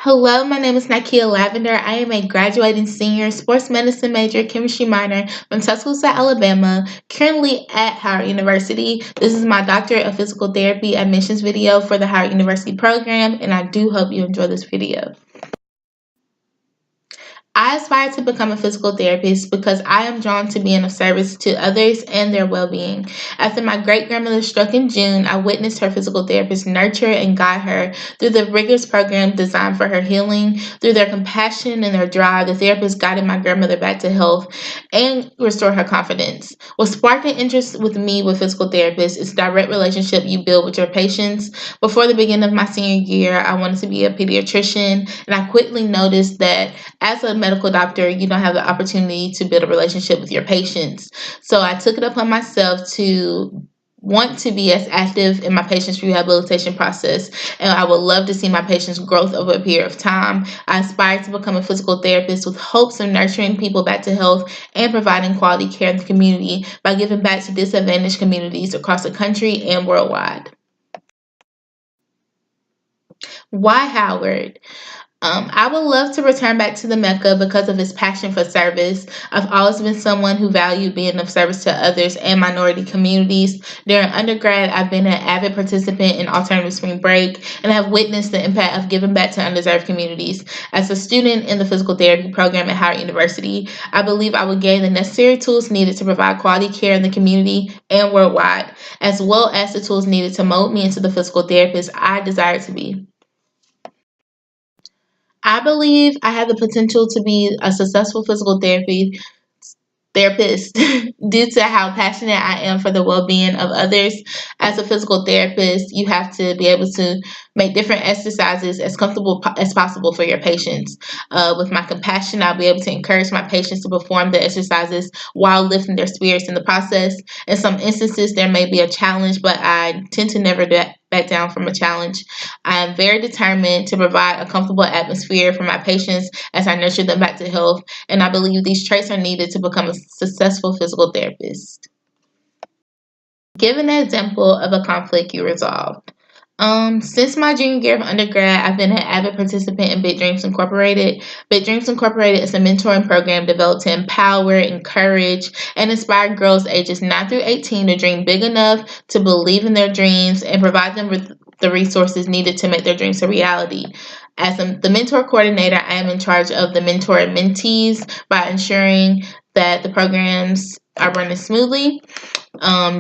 Hello, my name is Nakia Lavender. I am a graduating senior sports medicine major, chemistry minor from Tuscaloosa, Alabama, currently at Howard University. This is my Doctorate of Physical Therapy admissions video for the Howard University program, and I do hope you enjoy this video. I aspire to become a physical therapist because I am drawn to being of service to others and their well-being. After my great-grandmother struck in June, I witnessed her physical therapist nurture and guide her through the rigorous program designed for her healing. Through their compassion and their drive, the therapist guided my grandmother back to health and restored her confidence. What sparked an interest with me with physical therapists is the direct relationship you build with your patients. Before the beginning of my senior year, I wanted to be a pediatrician, and I quickly noticed that as a medical doctor, you don't have the opportunity to build a relationship with your patients. So I took it upon myself to want to be as active in my patients' rehabilitation process, and I would love to see my patients' growth over a period of time. I aspire to become a physical therapist with hopes of nurturing people back to health and providing quality care in the community by giving back to disadvantaged communities across the country and worldwide. Why Howard? I would love to return back to the Mecca because of his passion for service. I've always been someone who valued being of service to others and minority communities. During undergrad, I've been an avid participant in alternative spring break and have witnessed the impact of giving back to underserved communities. As a student in the physical therapy program at Howard University, I believe I would gain the necessary tools needed to provide quality care in the community and worldwide, as well as the tools needed to mold me into the physical therapist I desire to be. I believe I have the potential to be a successful physical therapist due to how passionate I am for the well-being of others. As a physical therapist, you have to be able to make different exercises as comfortable as possible for your patients. With my compassion, I'll be able to encourage my patients to perform the exercises while lifting their spirits in the process. In some instances, there may be a challenge, but I tend to never back down from a challenge. I am very determined to provide a comfortable atmosphere for my patients as I nurture them back to health, and I believe these traits are needed to become a successful physical therapist. Give an example of a conflict you resolved. Since my junior year of undergrad, I've been an avid participant in Big Dreams Incorporated. Big Dreams Incorporated is a mentoring program developed to empower, encourage, and inspire girls ages 9 through 18 to dream big enough to believe in their dreams and provide them with the resources needed to make their dreams a reality. As the mentor coordinator, I am in charge of the mentor and mentees by ensuring that the programs are running smoothly.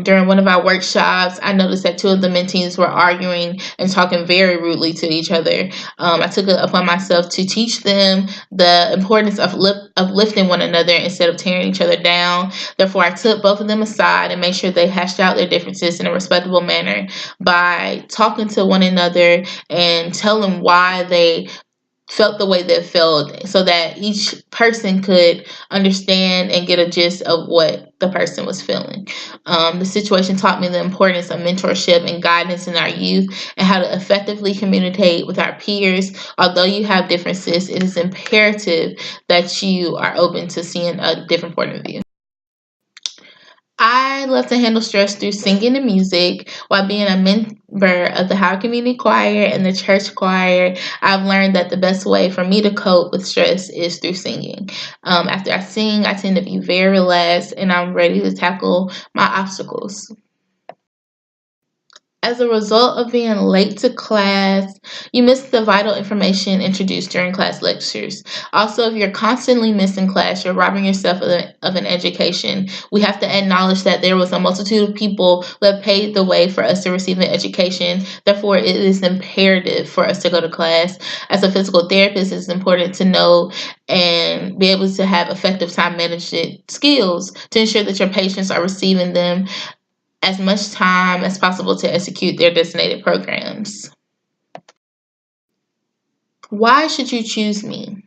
During one of our workshops, I noticed that two of the mentees were arguing and talking very rudely to each other. I took it upon myself to teach them the importance of uplifting one another instead of tearing each other down. Therefore, I took both of them aside and made sure they hashed out their differences in a respectable manner by talking to one another and telling why they felt the way they felt so that each person could understand and get a gist of what the person was feeling. The situation taught me the importance of mentorship and guidance in our youth and how to effectively communicate with our peers. Although you have differences, it is imperative that you are open to seeing a different point of view. I love to handle stress through singing and music. While being a member of the Howard Community Choir and the church choir, I've learned that the best way for me to cope with stress is through singing. After I sing, I tend to be very relaxed and I'm ready to tackle my obstacles. As a result of being late to class, you miss the vital information introduced during class lectures. Also, if you're constantly missing class, you're robbing yourself of an education. We have to acknowledge that there was a multitude of people who have paved the way for us to receive an education. Therefore, it is imperative for us to go to class. As a physical therapist, it's important to know and be able to have effective time management skills to ensure that your patients are receiving them as much time as possible to execute their designated programs. Why should you choose me?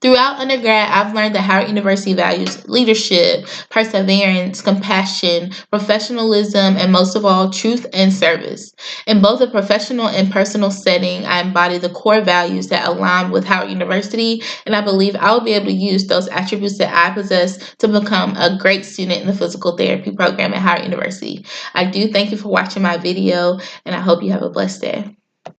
Throughout undergrad, I've learned that Howard University values leadership, perseverance, compassion, professionalism, and most of all, truth and service. In both a professional and personal setting, I embody the core values that align with Howard University, and I believe I will be able to use those attributes that I possess to become a great student in the physical therapy program at Howard University. I do thank you for watching my video, and I hope you have a blessed day.